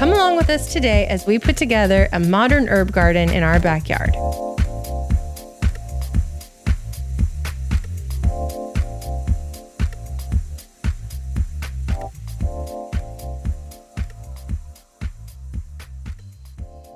Come along with us today as we put together a modern herb garden in our backyard.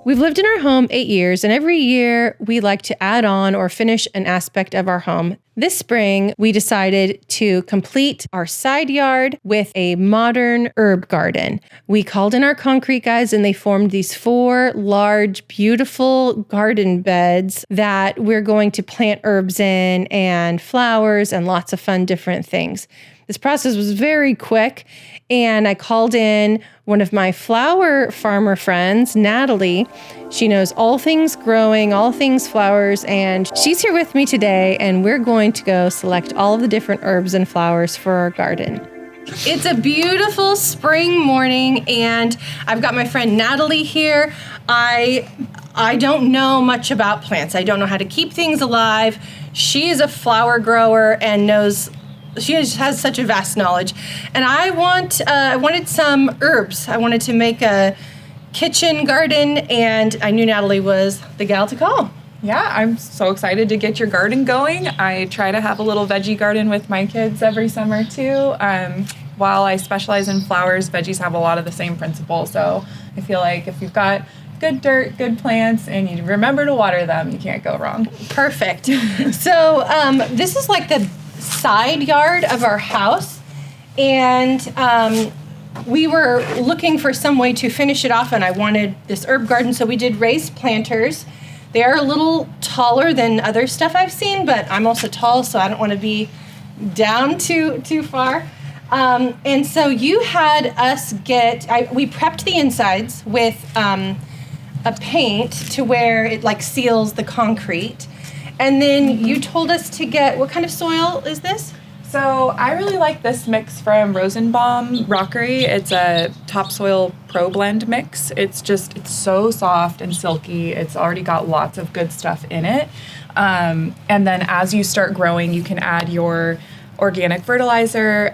We've lived in our home 8 years, and every year we like to add on or finish an aspect of our home. This spring, we decided to complete our side yard with a modern herb garden. We called in our concrete guys, and they formed these 4 large, beautiful garden beds that we're going to plant herbs in and flowers and lots of fun different things. This process was very quick, and I called in one of my flower farmer friends, Natalie. She knows all things growing, all things flowers, and she's here with me today, and we're going to go select all of the different herbs and flowers for our garden. It's a beautiful spring morning, and I've got my friend Natalie here. I don't know much about plants. I don't know how to keep things alive. She is a flower grower and knows. She has such a vast knowledge. And I wanted some herbs. I wanted to make a kitchen garden, and I knew Natalie was the gal to call. Yeah, I'm so excited to get your garden going. I try to have a little veggie garden with my kids every summer too. While I specialize in flowers, veggies have a lot of the same principles. So I feel like if you've got good dirt, good plants, and you remember to water them, you can't go wrong. Perfect. So this is like the side yard of our house, and we were looking for some way to finish it off, and I wanted this herb garden, so we did raised planters. They are a little taller than other stuff I've seen, but I'm also tall, so I don't want to be down too far. And so you had us we prepped the insides with a paint to where it like seals the concrete. And then you told us to get, what kind of soil is this? So I really like this mix from Rosenbaum Rockery. It's a topsoil pro blend mix. It's so soft and silky. It's already got lots of good stuff in it. And then as you start growing, you can add your organic fertilizer.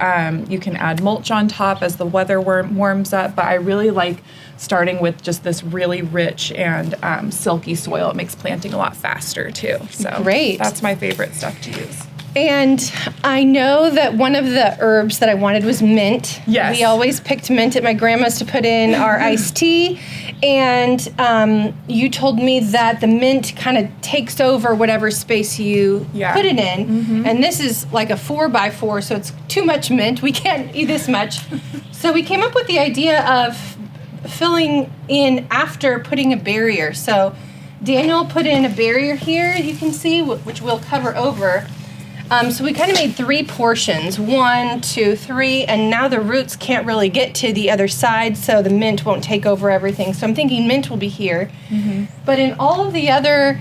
You can add mulch on top as the weather warms up. But I really like starting with just this really rich and silky soil. It makes planting a lot faster too. So great. That's my favorite stuff to use. And I know that one of the herbs that I wanted was mint. Yes. We always picked mint at my grandma's to put in our iced tea. And you told me that the mint kind of takes over whatever space you put it in. Mm-hmm. And this is like a 4x4, so it's too much mint. We can't eat this much. So we came up with the idea of filling in after putting a barrier. So Daniel put in a barrier here, you can see, which we'll cover over. So we kind of made 3 portions, 1, 2, 3, and now the roots can't really get to the other side, so the mint won't take over everything. So I'm thinking mint will be here. Mm-hmm. But in all of the other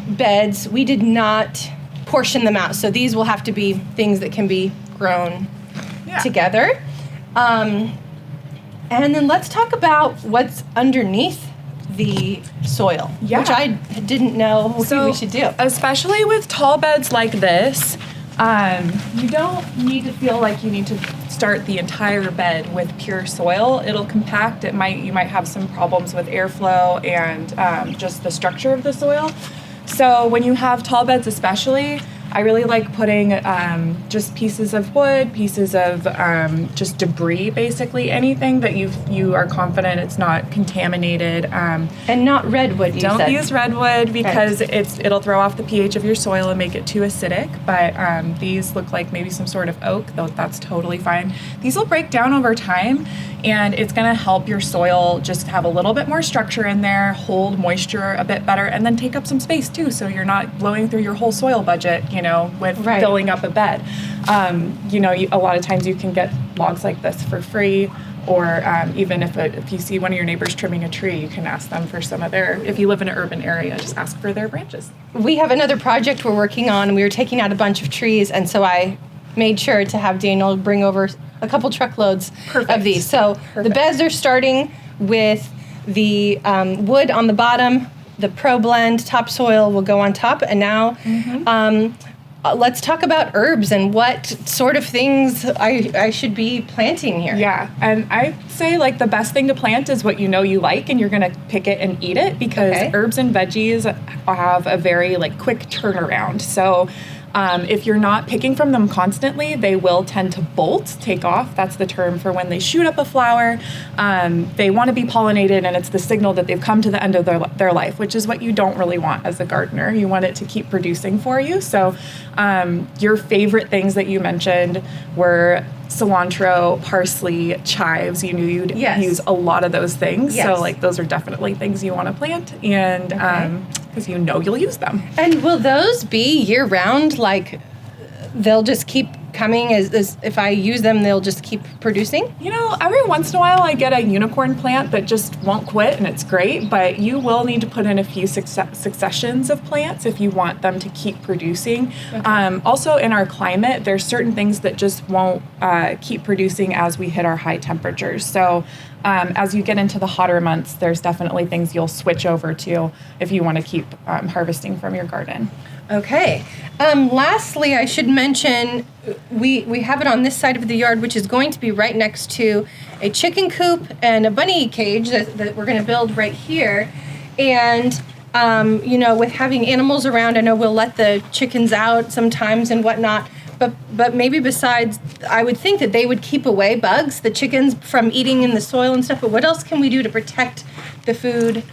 beds, we did not portion them out. So these will have to be things that can be grown together. And then let's talk about what's underneath the soil, which I didn't know we should do. Especially with tall beds like this, you don't need to feel like you need to start the entire bed with pure soil. It'll compact. You might have some problems with airflow and just the structure of the soil. So when you have tall beds especially, I really like putting just pieces of wood, pieces of just debris, basically anything that you are confident it's not contaminated. And not redwood, Don't use redwood because it'll throw off the pH of your soil and make it too acidic. But these look like maybe some sort of oak, though that's totally fine. These will break down over time, and it's going to help your soil just have a little bit more structure in there, hold moisture a bit better, and then take up some space too, so you're not blowing through your whole soil budget, with filling up a bed. A lot of times you can get logs like this for free, or even if you see one of your neighbors trimming a tree, you can ask them for some of if you live in an urban area, just ask for their branches. We have another project we're working on, and we were taking out a bunch of trees, and so I made sure to have Daniel bring over a couple truckloads of these. So the beds are starting with the wood on the bottom, the Pro Blend topsoil will go on top, and now let's talk about herbs and what sort of things I should be planting here. Yeah, and I say like the best thing to plant is what you know you like, and you're gonna pick it and eat it, because herbs and veggies have a very like quick turnaround. So if you're not picking from them constantly, they will tend to bolt, take off. That's the term for when they shoot up a flower. They want to be pollinated, and it's the signal that they've come to the end of their life, which is what you don't really want as a gardener. You want it to keep producing for you. So your favorite things that you mentioned were cilantro, parsley, chives. You knew you'd use a lot of those things. So like those are definitely things you want to plant, and because you know you'll use them. And will those be year round? Like they'll just keep coming as if I use them, they'll just keep producing? You know, every once in a while I get a unicorn plant that just won't quit, and it's great, but you will need to put in a few successions of plants if you want them to keep producing. Also in our climate, there's certain things that just won't keep producing as we hit our high temperatures. So as you get into the hotter months, there's definitely things you'll switch over to if you want to keep harvesting from your garden. Okay. Lastly, I should mention we have it on this side of the yard, which is going to be right next to a chicken coop and a bunny cage that we're going to build right here. And, you know, with having animals around, I know we'll let the chickens out sometimes and whatnot. But maybe besides, I would think that they would keep away bugs, the chickens, from eating in the soil and stuff. But what else can we do to protect the food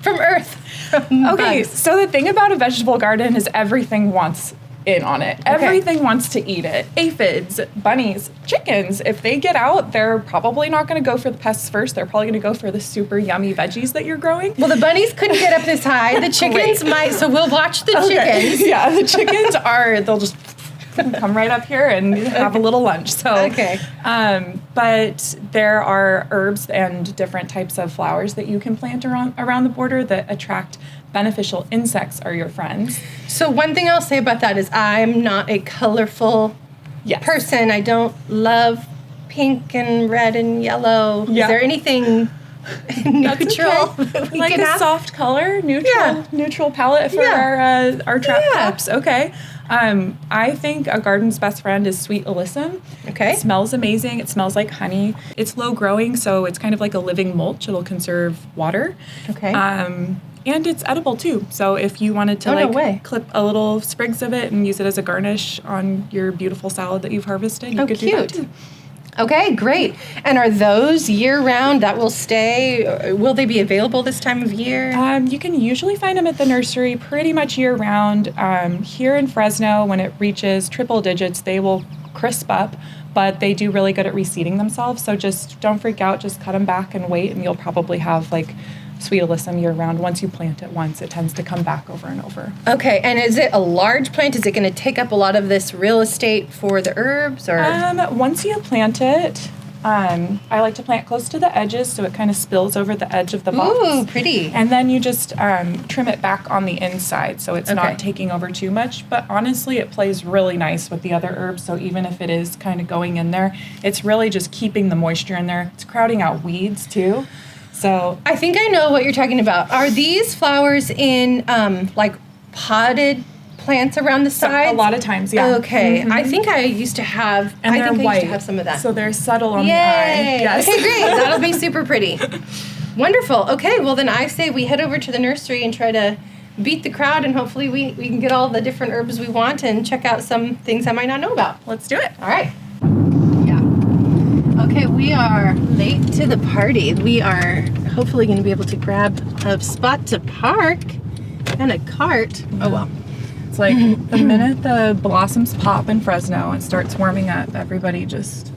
from earth? Okay, so the thing about a vegetable garden is everything wants in on it. Everything wants to eat it. Aphids, bunnies, chickens, if they get out, they're probably not going to go for the pests first. They're probably going to go for the super yummy veggies that you're growing. Well, the bunnies couldn't get up this high. The chickens might, so we'll watch the chickens. Yeah, the chickens they'll just come right up here and have a little lunch. So, but there are herbs and different types of flowers that you can plant around the border that attract beneficial insects are your friends. So one thing I'll say about that is I'm not a colorful person. I don't love pink and red and yellow. Is there anything neutral? Like a soft color, neutral palette for our trap crops. Okay. I think a garden's best friend is sweet alyssum. Okay. It smells amazing. It smells like honey. It's low growing, so it's kind of like a living mulch. It'll conserve water. Okay. And it's edible too. So if you wanted to clip a little sprigs of it and use it as a garnish on your beautiful salad that you've harvested, you could do that too. Okay, great. And are those year-round? That will stay? Will they be available this time of year? You can usually find them at the nursery pretty much year-round. Here in Fresno, when it reaches triple digits, they will crisp up, but they do really good at reseeding themselves. So just don't freak out. Just cut them back and wait, and you'll probably have like sweet alyssum year-round. Once you plant it once, it tends to come back over and over. Okay, and is it a large plant? Is it going to take up a lot of this real estate for the herbs? Or once you plant it, I like to plant close to the edges so it kind of spills over the edge of the box. Ooh, pretty. And then you just trim it back on the inside so it's not taking over too much. But honestly, it plays really nice with the other herbs. So even if it is kind of going in there, it's really just keeping the moisture in there. It's crowding out weeds too. So I think I know what you're talking about. Are these flowers in like potted plants around the sides? A lot of times, yeah. Okay. I think I used to have. And they're white. I used to have some of that. So they're subtle on the eye. Yes. Okay, great. That'll be super pretty. Wonderful. Okay, well then I say we head over to the nursery and try to beat the crowd, and hopefully we can get all the different herbs we want and check out some things I might not know about. Let's do it. All right. Okay, we are late to the party. We are hopefully going to be able to grab a spot to park and a cart. Oh, well. It's like the minute the blossoms pop in Fresno and starts warming up, everybody just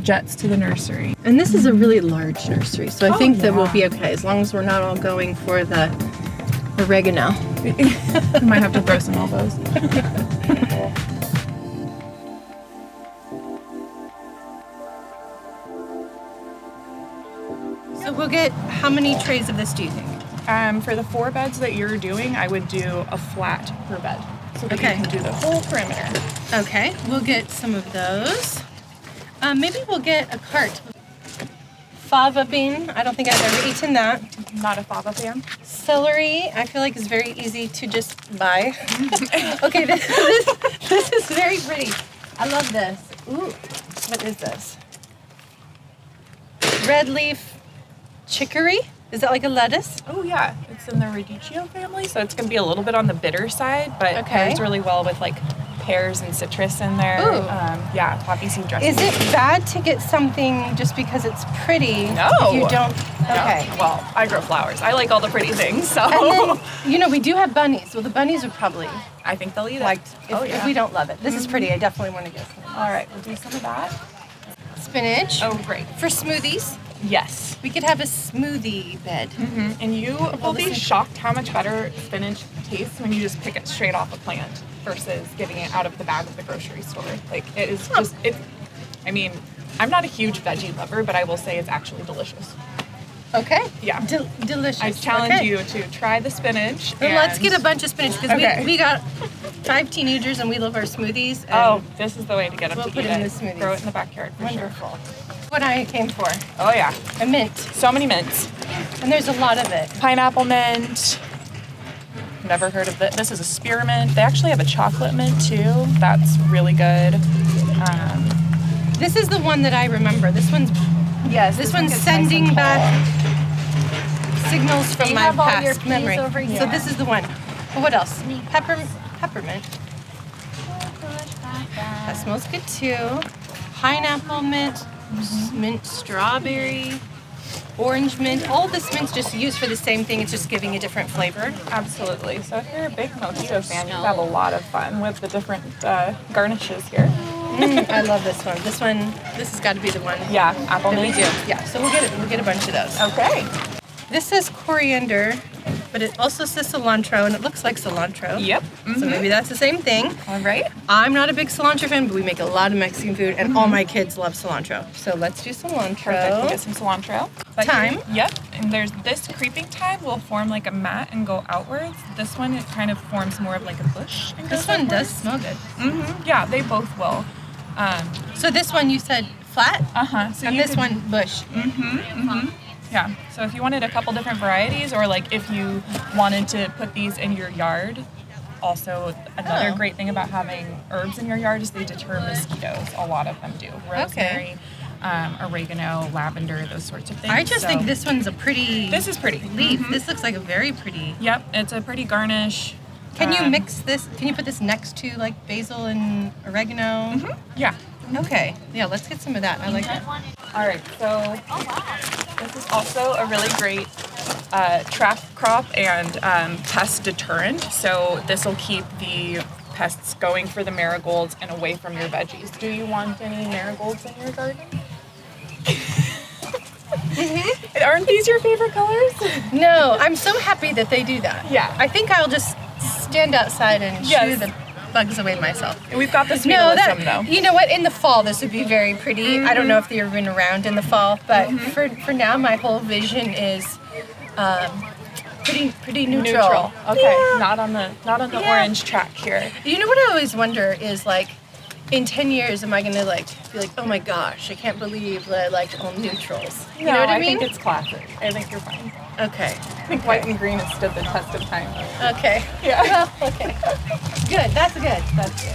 jets to the nursery. And this is a really large nursery, so I think that we'll be okay as long as we're not all going for the oregano. We might have to throw some elbows. So we'll get, how many trays of this do you think? For the 4 beds that you're doing, I would do a flat per bed. So that you can do the whole perimeter. Okay, we'll get some of those. Maybe we'll get a cart. Fava bean, I don't think I've ever eaten that. Not a fava fan. Celery, I feel like is very easy to just buy. Okay, this is very pretty. I love this. Ooh, what is this? Red leaf chicory? Is that like a lettuce? Oh yeah, it's in the radicchio family, so it's gonna be a little bit on the bitter side, but it Okay. pairs really well with like pears and citrus in there. Ooh. Yeah, poppy seed dressing. Is it bad to get something just because it's pretty? No. If you don't. Okay. No. Well, I grow flowers. I like all the pretty things, so And then, we do have bunnies. Well, the bunnies would probably I think they'll eat it. like if we don't love it. This is pretty. I definitely want to get some. All right, we'll do some of that. Spinach. Oh, great. For smoothies. Yes. We could have a smoothie bed. And you will be listen. shocked how much better spinach tastes when you just pick it straight off a plant versus getting it out of the bag at the grocery store. Like, it is just, I mean, I'm not a huge veggie lover, but I will say it's actually delicious. Okay. Yeah. Delicious. I challenge Okay. you to try the spinach. Then let's get a bunch of spinach because Okay. we got 5 teenagers and we love our smoothies. And Oh, this is the way to get them We'll to put eat it in it. the smoothies. Throw it in the backyard for wonderful. What I came for. sure. Oh yeah, A mint. so many mints. And there's a lot of it. Pineapple mint. Never heard of it. This is a spearmint. They actually have a chocolate mint too. That's really good. This is the one that I remember. This one's Yes, this one's sending back signals from They my have all your past keys memory. over here. So this is the one. Well, what else? Peppermint. That smells good too. Pineapple mint, mint strawberry, orange mint. All this mint's just used for the same thing. It's just giving a different flavor. Absolutely. So if you're a big mojito fan, you have a lot of fun with the different garnishes here. I love this one. This has got to be the one Yeah, apple that we mint. do. Yeah, so we'll get a bunch of those. Okay. This says coriander, but it also says cilantro, and it looks like cilantro. Yep. So maybe that's the same thing. All right. I'm not a big cilantro fan, but we make a lot of Mexican food, and all my kids love cilantro. So let's do cilantro. Perfect. We'll get some cilantro. But Thyme. Yep. And there's this creeping thyme will form like a mat and go outwards. This one, it kind of forms more of like a bush. And This goes one does outwards. smell good. Yeah, they both will. So this one you said flat, So and you this could- one bush. Yeah. So if you wanted a couple different varieties, or like if you wanted to put these in your yard, also another Oh. great thing about having herbs in your yard is they deter mosquitoes. A lot of them do. Rosemary, oregano, lavender, those sorts of things. I just So think this one's a pretty this is pretty. leaf. This looks like a very pretty. Yep, it's a pretty garnish. Can you mix this? Can you put this next to like basil and oregano? Yeah. Okay. Yeah, let's get some of that. I like that. All right. So this is also a really great trap crop and pest deterrent. So this will keep the pests going for the marigolds and away from your veggies. Do you want any marigolds in your garden? Aren't these your favorite colors? No, I'm so happy that they do that. Yeah. I think I'll just stand outside and shoo Yes. the bugs away myself. We've got this No, realism though. you know what? In the fall, this would be very pretty. I don't know if they're even around in the fall, but for now, my whole vision is pretty neutral. Okay. Yeah. Not on the Yeah. orange track here. You know what I always wonder is like, in 10 years, am I gonna like be like, oh my gosh, I can't believe that I like all neutrals. You know what I mean? think it's classic. I think you're fine. Okay. I think white and green has stood the test of time. Okay. Yeah. Well, okay. Good. That's good. That's good.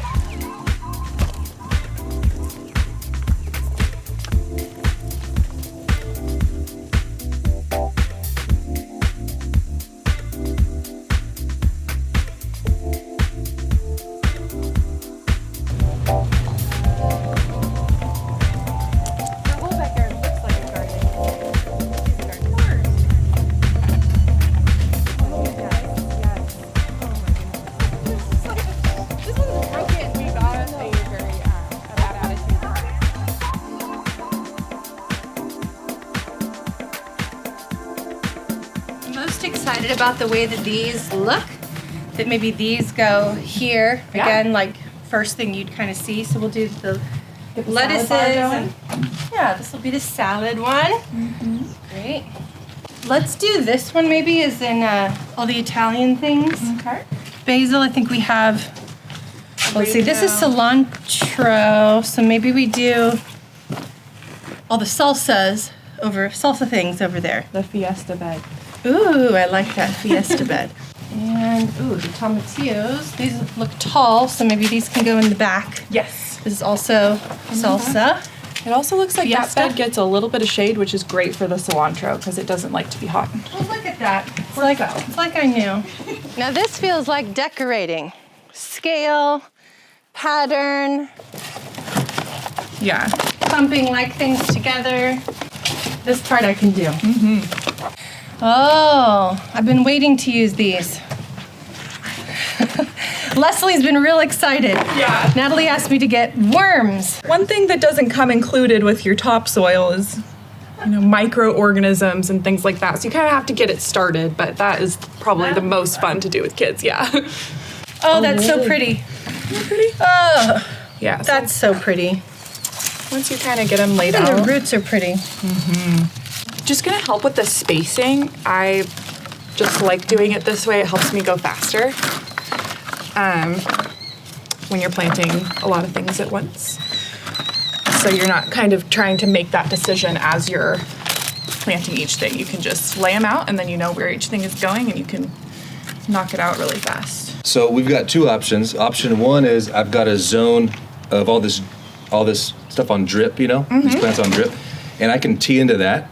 Most excited about the way that these look, that maybe these go here Yeah. again, like first thing you'd kind of see. So we'll do the lettuces. salad bar going. Yeah, this will be the salad one. Great. Let's do this one maybe as in all the Italian things. Okay. Basil, I think we have. Let's see, this is cilantro, so maybe we do all the salsa things over there. The fiesta bed. Ooh, I like that Fiesta bed. And, ooh, the tomatillos. These look tall, so maybe these can go in the back. Yes. This is also salsa. It also looks like Fiesta. that bed gets a little bit of shade, which is great for the cilantro because it doesn't like to be hot. Oh, look at that. It's like I knew. Now this feels like decorating. Scale, pattern, Yeah. clumping like things together. This part I can do. Mm-hmm. Oh, I've been waiting to use these. Leslie's been real excited. Yeah. Natalie asked me to get worms. One thing that doesn't come included with your topsoil is, microorganisms and things like that. So you kind of have to get it started, but that is probably the most fun to do with kids, yeah. Oh, that's so pretty. Isn't that pretty? Oh, Yeah. that's so pretty. Once you kind of get them laid And out. the roots are pretty. Just gonna help with the spacing. I just like doing it this way. It helps me go faster. When you're planting a lot of things at once. So you're not kind of trying to make that decision as you're planting each thing. You can just lay them out and then you know where each thing is going and you can knock it out really fast. So we've got two options. Option one is I've got a zone of all this stuff on drip, these plants on drip, and I can tee into that.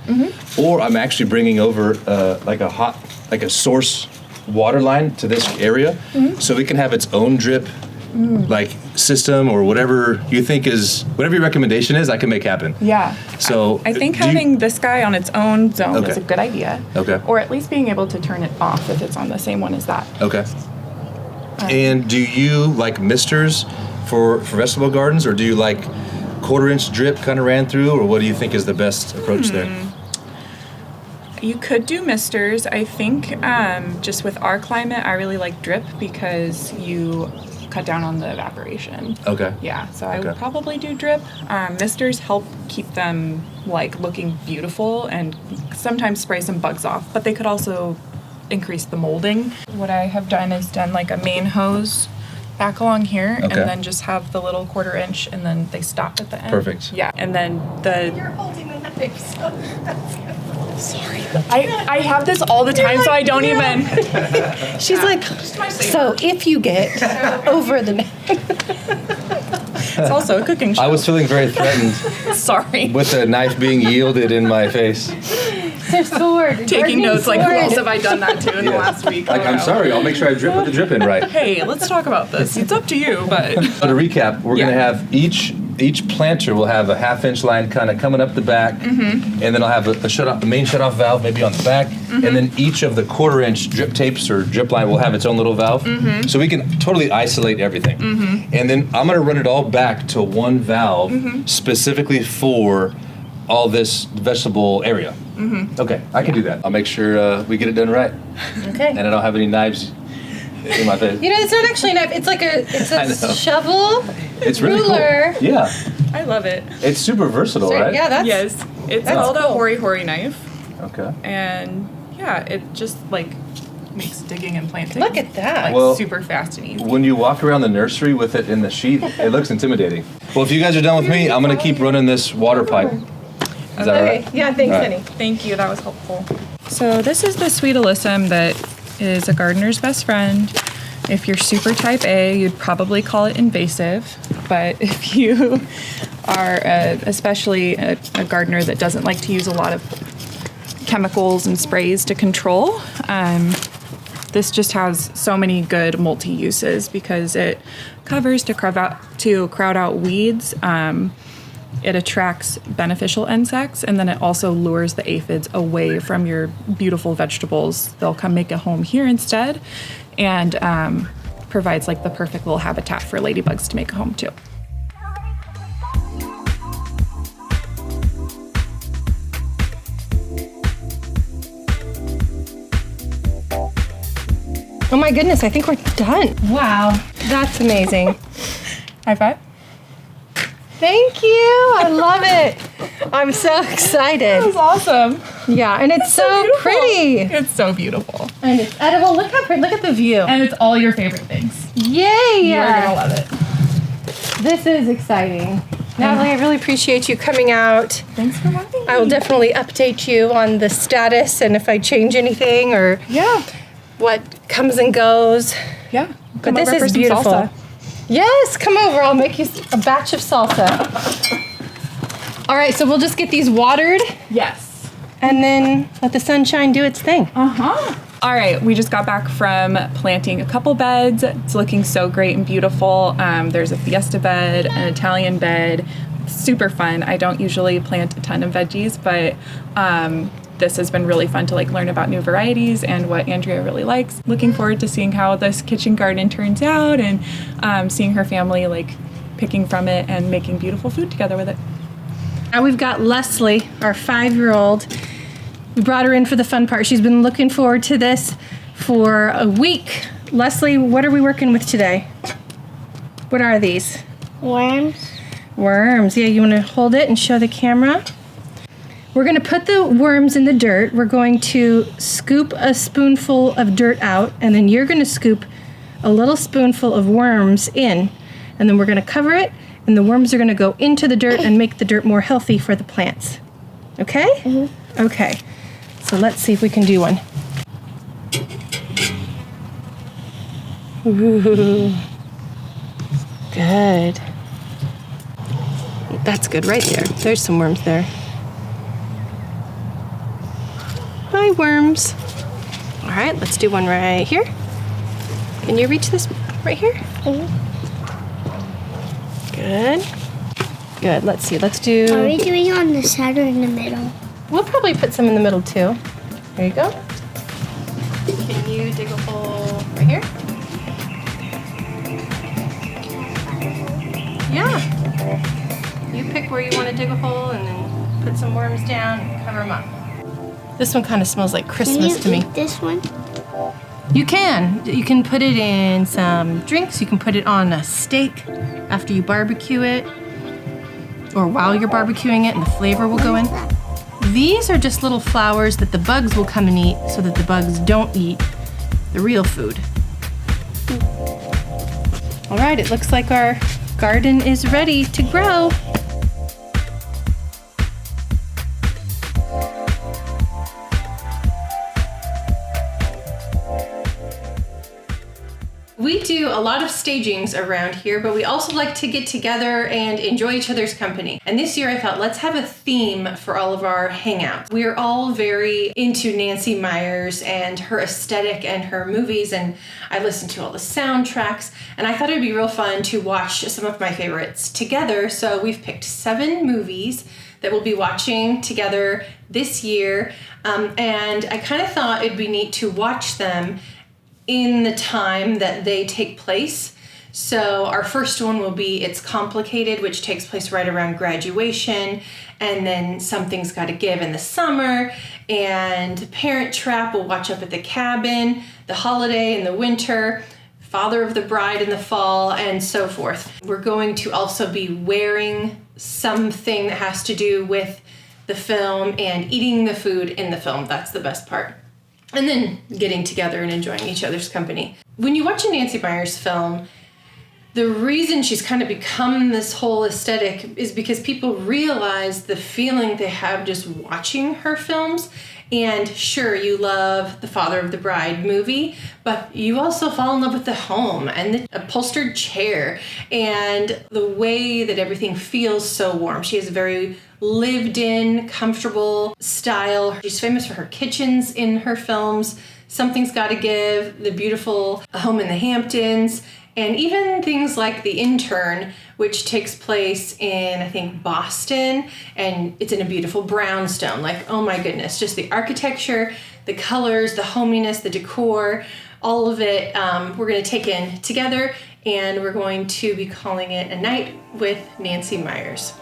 Or I'm actually bringing over like a source water line to this area, so it can have its own drip system or whatever you think is, whatever your recommendation is, I can make happen. Yeah. So I think having this guy on its own zone is a good idea. Okay. Or at least being able to turn it off if it's on the same one as that. Okay. And do you like misters for vegetable gardens, or do you like 1/4 inch drip kind of ran through, or what do you think is the best approach there? You could do misters. I think just with our climate, I really like drip because you cut down on the evaporation. Okay. Yeah, so I would probably do drip. Misters help keep them looking beautiful and sometimes spray some bugs off, but they could also increase the molding. What I have done is done like a main hose back along here and then just have the little 1/4 inch and then they stop at the end. Perfect. Yeah, and then You're holding the knife, so that's good. Sorry. I have this all the time, so I don't even. She's like, so if you get over the neck. It's also a cooking show. I was feeling very threatened Sorry. with the knife being yielded in my face. Their sword. Taking notes like, who sword. else have I done that to in the last week? Like, I'm sorry, I'll make sure I put the drip in right. Hey, let's talk about this. It's up to you, but. So to recap, we're going to have each planter will have a 1/2 inch line kind of coming up the back, and then I'll have a main shutoff valve maybe on the back, and then each of the 1/4 inch drip tapes or drip line will have its own little valve, so we can totally isolate everything. And then I'm going to run it all back to one valve specifically for all this vegetable area. Okay, I can do that. I'll make sure we get it done right, Okay. and I don't have any knives in my face. It's not actually a knife. It's like I a know. shovel. It's really ruler. cool. Yeah, I love it. it's super versatile, right? Yeah, that's Yes. It's That's called a cool. hori knife. Okay. And yeah, it just makes digging and planting. Look at that. Well, super fast and easy. When you walk around the nursery with it in the sheath, it looks intimidating. Well, if you guys are done with me, I'm going to keep running this water pipe. Is that all Okay. right? Yeah, thanks, All right. honey. Thank you, that was helpful. So this is the sweet alyssum that is a gardener's best friend. If you're super type A, you'd probably call it invasive. But if you are especially a gardener that doesn't like to use a lot of chemicals and sprays to control, this just has so many good multi-uses because it covers to crowd out weeds. It attracts beneficial insects, and then it also lures the aphids away from your beautiful vegetables. They'll come make a home here instead, and provides the perfect little habitat for ladybugs to make a home too. Oh my goodness, I think we're done. Wow, that's amazing. High five. Thank you. I love it. I'm so excited. That was awesome. Yeah, and it's so beautiful. pretty. It's so beautiful. And it's edible. Look how pretty. Look at the view. And it's all your favorite things. Yay! You're gonna love it. This is exciting. Natalie, I really appreciate you coming out. Thanks for having I will definitely update you on the status and if I change anything or what comes and goes. Yeah. But this is beautiful. Salsa. Yes, come over. I'll make you a batch of salsa. All right, so we'll just get these watered. Yes. And then let the sunshine do its thing. All right, we just got back from planting a couple beds. It's looking so great and beautiful. There's a Fiesta bed, an Italian bed. Super fun. I don't usually plant a ton of veggies, but this has been really fun to like learn about new varieties and what Andrea really likes. Looking forward to seeing how this kitchen garden turns out and seeing her family like picking from it and making beautiful food together with it. Now we've got Leslie, our 5-year-old. We brought her in for the fun part. She's been looking forward to this for a week. Leslie, what are we working with today? What are these? Worms. Worms. Yeah, you want to hold it and show the camera? We're going to put the worms in the dirt. We're going to scoop a spoonful of dirt out, and then you're going to scoop a little spoonful of worms in, and then we're going to cover it, and the worms are going to go into the dirt and make the dirt more healthy for the plants. Okay? Mm-hmm. Okay. So let's see if we can do one. Ooh. Good. That's good right there. There's some worms there. Hi, worms. All right, let's do one right here. Can you reach this right here? Mm-hmm. Good. Good. Let's see. Let's do... Are we doing on the side or in the middle? We'll probably put some in the middle too. There you go. Can you dig a hole right here? Yeah. You pick where you want to dig a hole and then put some worms down and cover them up. This one kind of smells like Christmas to me. Can you eat this one? You can. You can put it in some drinks. You can put it on a steak after you barbecue it or while you're barbecuing it and the flavor will go in. These are just little flowers that the bugs will come and eat so that the bugs don't eat the real food. All right, it looks like our garden is ready to grow. We do a lot of stagings around here, but we also like to get together and enjoy each other's company. And this year I thought, let's have a theme for all of our hangouts. We are all very into Nancy Meyers and her aesthetic and her movies, and I listen to all the soundtracks, and I thought it'd be real fun to watch some of my favorites together. So we've picked 7 movies that we'll be watching together this year, and I kind of thought it'd be neat to watch them in the time that they take place. So our first one will be It's Complicated, which takes place right around graduation, and then Something's Gotta Give in the summer, and Parent Trap we'll watch up at the cabin, The Holiday in the winter, Father of the Bride in the fall, and so forth. We're going to also be wearing something that has to do with the film and eating the food in the film. That's the best part. And then getting together and enjoying each other's company. When you watch a Nancy Meyers film, the reason she's kind of become this whole aesthetic is because people realize the feeling they have just watching her films. And sure, you love the Father of the Bride movie, but you also fall in love with the home and the upholstered chair and the way that everything feels so warm. She has a very lived-in, comfortable style. She's famous for her kitchens in her films. Something's Gotta Give, the beautiful Home in the Hamptons, and even things like The Intern, which takes place in, I think, Boston, and it's in a beautiful brownstone. Like, oh my goodness, just the architecture, the colors, the hominess, the decor, all of it we're going to take in together, and we're going to be calling it A Night with Nancy Meyers.